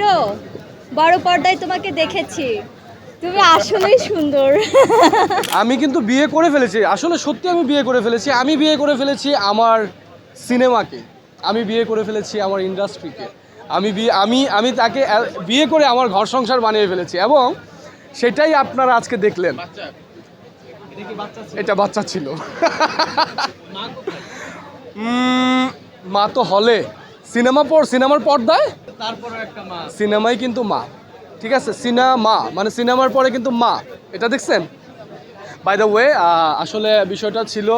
Hero, বড় পর্দায় তোমাকে দেখেছি, তুমি আসলেই সুন্দর। আমি কিন্তু বিয়ে করে ফেলেছি, আসলে সত্যি আমি বিয়ে করে ফেলেছি। আমি বিয়ে করে ফেলেছি আমার সিনেমাকে, আমি বিয়ে করে ফেলেছি আমার ইন্ডাস্ট্রিকে, আমি তাকে বিয়ে করে আমার ঘর সংসার বানিয়ে ফেলেছি এবং সেটাই আপনারা আজকে দেখলেন। এটা বাচ্চা ছিল। মা তো হলে, সিনেমার পর্দায় সিনেমাই কিন্তু মা, ঠিক আছে? সিনেমা মানে সিনেমার পরে কিন্তু মা, এটা দেখছেন? বাই দ্য ওয়ে, আসলে বিষয়টা ছিল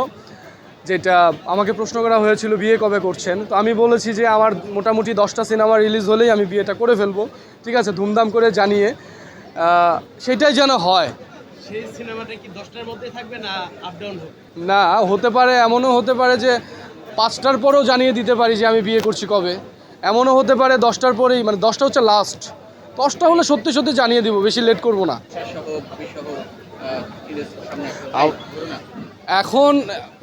যেটা আমাকে প্রশ্ন করা হয়েছিল বিয়ে কবে করছেন, তো আমি বলেছি যে আমার মোটামুটি 10টা সিনেমা রিলিজ হলেই আমি বিয়েটা করে ফেলবো, ঠিক আছে, ধুমধাম করে জানিয়ে। সেটাই যেন হয়। সেই সিনেমাটা কি 10টার মধ্যেই থাকবে না আপ ডাউন হবে? না, হতে পারে, এমনও হতে পারে যে 5টার পরেও জানিয়ে দিতে পারি যে আমি বিয়ে করছি কবে। এমনও হতে পারে 10টার পরেই, মানে 10টা হচ্ছে লাস্ট, 10টা হলে সত্যি সত্যি জানিয়ে দিব, বেশি লেট করব না। এখন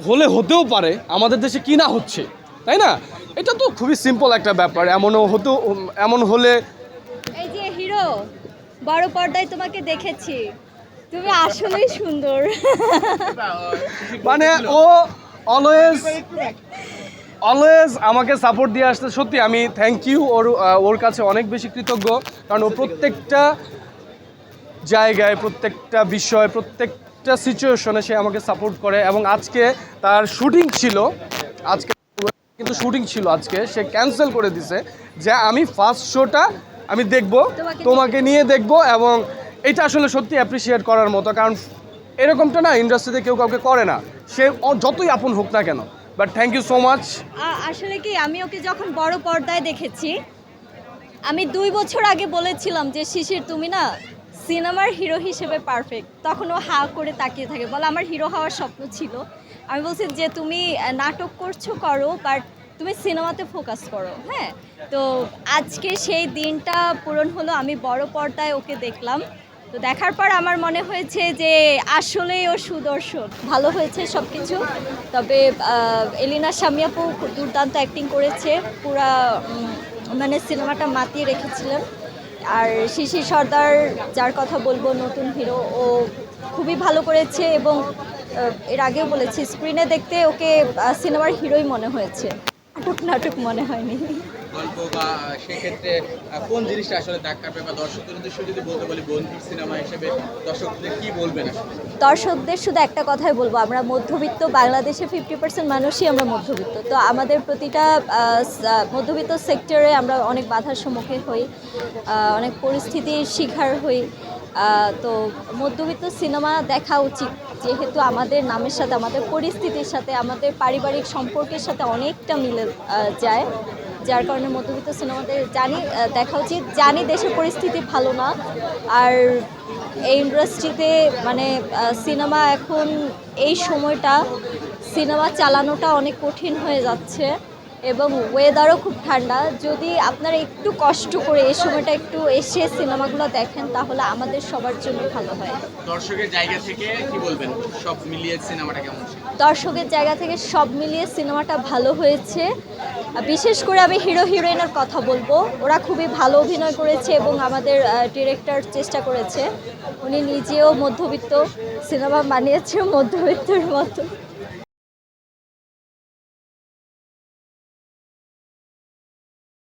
হলে হতেও পারে, আমাদের দেশে কি না হচ্ছে, তাই না? এটা তো খুবই সিম্পল একটা ব্যাপার। এমন হলে এই যে হিরো, বড় পর্দায় তোমাকে দেখেছি, তুমি আসলেই সুন্দর। মানে ও অলওয়েজ আমাকে সাপোর্ট দিয়ে আসতে, সত্যি আমি থ্যাংক ইউ ওর কাছে অনেক বেশি কৃতজ্ঞ। কারণ ও প্রত্যেকটা জায়গায়, প্রত্যেকটা বিষয়, প্রত্যেকটা সিচুয়েশনে সে আমাকে সাপোর্ট করে। এবং আজকে তার শুটিং ছিল, আজকে কিন্তু শুটিং ছিল আজকে, সে ক্যান্সেল করে দিছে যে আমি ফার্স্ট শোটা আমি দেখব, তোমাকে নিয়ে দেখব। এবং এটা আসলে সত্যি অ্যাপ্রিসিয়েট করার মতো, কারণ এরকমটা না ইন্ডাস্ট্রিতে কেউ কাউকে করে না, সে যতই আপন হোক না কেন। But thank you so much. আসলে কি, আমি ওকে যখন বড় পর্দায় দেখেছি, আমি 2 বছর আগে বলেছিলাম যে শিশির তুমি না সিনেমার হিরো হিসেবে পারফেক্ট। তখন ও হা করে তাকিয়ে থাকে, বলে আমার হিরো হওয়ার স্বপ্ন ছিল। আমি বলছি যে তুমি নাটক করো, বাট তুমি সিনেমাতে ফোকাস করো। হ্যাঁ, তো আজকে সেই দিনটা পূরণ হলো, আমি বড় পর্দায় ওকে দেখলাম। তো দেখার পর আমার মনে হয়েছে যে আসলেই ও সুদর্শন, ভালো হয়েছে সব কিছু। তবে এলিনা শামি আপু দুর্দান্ত অ্যাক্টিং করেছে, পুরা মানে সিনেমাটা মাতিয়ে রেখেছিলেন। আর শিশির সর্দার, যার কথা বলবো, নতুন হিরো, ও খুবই ভালো করেছে। এবং এর আগেও বলেছি, স্ক্রিনে দেখতে ওকে সিনেমার হিরোই মনে হয়েছে, নাটক মনে হয়নি। গল্প বা সেক্ষেত্রে কোন জিনিসটা আসলে দাগ কাটবে বা দর্শকদের উদ্দেশ্যে যদি বলতে বলি বন্ধুর সিনেমা হিসেবে দর্শকদের কি বলবেন? দর্শকদের শুধু একটা কথাই বলবো, আমরা মধ্যবিত্ত, বাংলাদেশে 50% মানুষই আমরা মধ্যবিত্ত। তো আমাদের প্রতিটা মধ্যবিত্ত সেক্টরে আমরা অনেক বাধার সম্মুখীন হই, অনেক পরিস্থিতির শিকার হই। তো মধ্যবিত্ত সিনেমা দেখা উচিত, যেহেতু আমাদের নামের সাথে, আমাদের পরিস্থিতির সাথে, আমাদের পারিবারিক সম্পর্কের সাথে অনেকটা মিলে যায়। যার কারণে মধ্যবিত্ত সিনেমাদের দেখা উচিত। জানি দেশের পরিস্থিতি ভালো না, আর এই ইন্ডাস্ট্রিতে মানে সিনেমা এখন এই সময়টা সিনেমা চালানোটা অনেক কঠিন হয়ে যাচ্ছে, এবং ওয়েদারও খুব ঠান্ডা। যদি আপনারা একটু কষ্ট করে এই সময়টা একটু এসে সিনেমাগুলো দেখেন, তাহলে আমাদের সবার জন্য ভালো হয়। দর্শকের জায়গা থেকে কি বলবেন, সব মিলিয়ে সিনেমাটা কেমন ছিল? দর্শকের জায়গা থেকে সব মিলিয়ে সিনেমাটা ভালো হয়েছে। বিশেষ করে আমি হিরো হিরোইনের কথা বলবো, ওরা খুবই ভালো অভিনয় করেছে। এবং আমাদের ডিরেক্টর চেষ্টা করেছে, উনি নিজেও মধ্যবিত্ত, সিনেমা বানিয়েছে মধ্যবিত্তের মতো।